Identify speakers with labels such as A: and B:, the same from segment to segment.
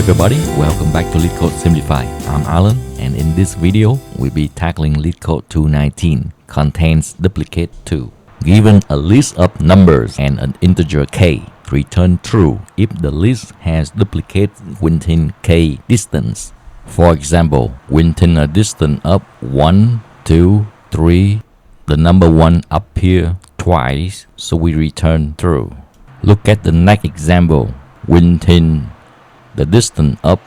A: everybody, welcome back to Leetcode Simplified. I'm Alan, and in this video, we'll be tackling Leetcode 219, contains duplicate 2. Given a list of numbers and an integer k, return true if the list has duplicates within k distance. For example, within a distance of 1, 2, 3, the number 1 appears twice, so we return true. Look at the next example. Within the distance of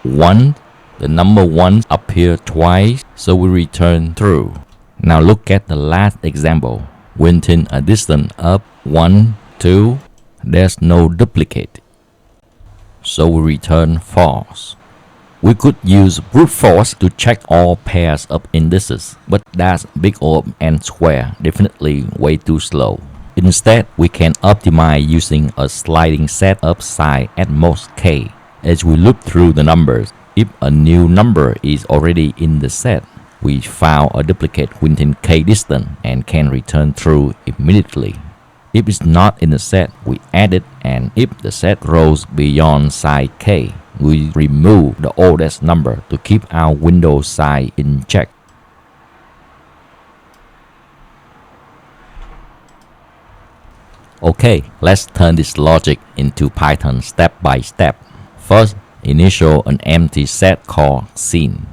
A: 1, the number 1 appears twice, so we return true. Now look at the last example. Within a distance of 1, 2, there's no duplicate, so we return false. We could use brute force to check all pairs of indices, but that's big O and square, definitely way too slow. Instead, we can optimize using a sliding set of size at most k. As we loop through the numbers, if a new number is already in the set, we found a duplicate within k distance and can return true immediately. If it's not in the set, we add it, and if the set grows beyond size k, we remove the oldest number to keep our window size in check. Okay, let's turn this logic into Python step by step. First, initial an empty set called scene.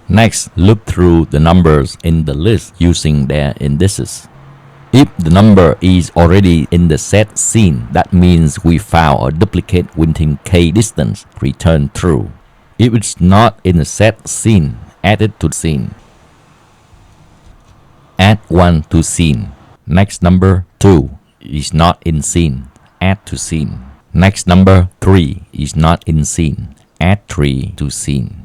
A: Next, loop through the numbers in the list using their indices. If the number is already in the set scene, that means we found a duplicate within k distance, return true. If it's not in the set scene, add it to scene. Add 1 to scene. Next number 2 is not in scene, add to scene. Next number 3 is not in scene, add 3 to scene.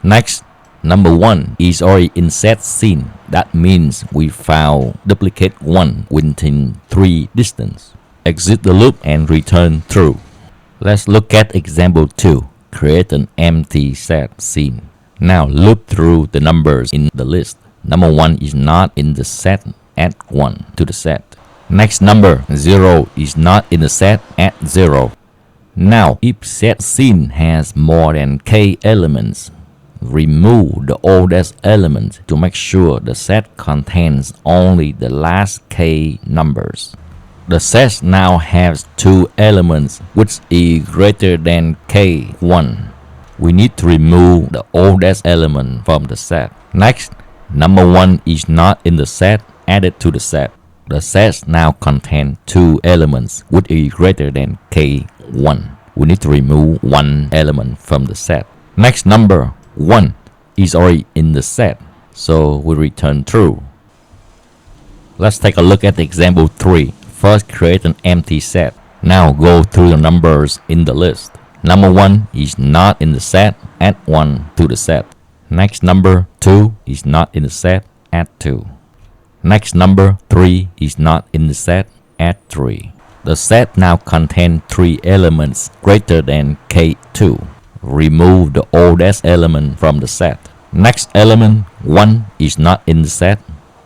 A: Next, number 1 is already in set scene, that means we found duplicate 1 within 3 distance. Exit the loop and return true. Let's look at example 2. Create an empty set scene. Now loop through the numbers in the list. Number 1 is not in the set, add 1 to the set. Next number 0 is not in the set, add 0. Now if set scene has more than k elements, remove the oldest element to make sure the set contains only the last k numbers. The set now has 2 elements which is greater than k1. We need to remove the oldest element from the set. Next, number 1 is not in the set, add it to the set. The set now contains 2 elements which is greater than k1. We need to remove 1 element from the set. Next number 1 is already in the set, so we return true. Let's take a look at example 3. First, create an empty set. Now go through the numbers in the list. Number 1 is not in the set, add 1 to the set. Next number 2 is not in the set, add 2. Next number 3 is not in the set, add 3. The set now contains 3 elements greater than k2. Remove the oldest element from the set. Next element 1 is not in the set,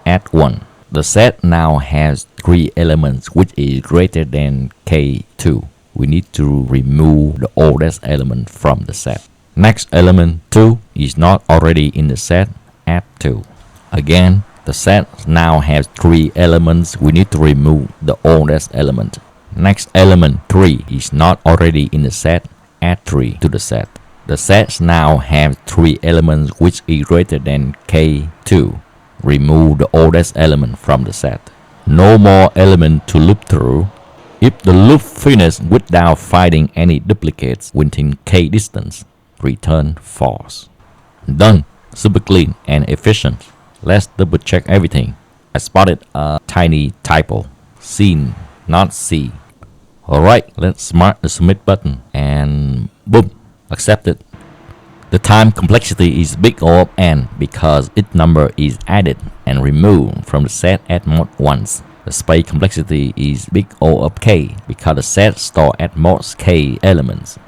A: add 1. The set now has 3 elements which is greater than k2. We need to remove the oldest element from the set. Next element 2 is not already in the set, add 2. Again, the set now has 3 elements. We need to remove the oldest element. Next element 3 is not already in the set, add 3 to the set. The set now has 3 elements which is greater than k2. Remove the oldest element from the set. No more element to loop through. If the loop finishes without finding any duplicates within k distance, return false. Done. Super clean and efficient. Let's double check everything. I spotted a tiny typo. Scene, not C. Alright, let's smart the submit button and boom, accepted. The time complexity is big O of n because each number is added and removed from the set at most once. The space complexity is big O of k because the set store at most k elements.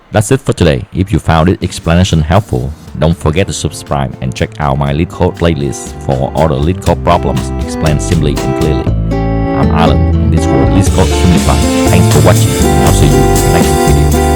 A: That's it for today. If you found this explanation helpful, don't forget to subscribe and check out my Leetcode playlist for all the Leetcode problems explained simply and clearly. I'm Alan, and this was Leetcode Simplified. Thanks for watching, and I'll see you in the next video.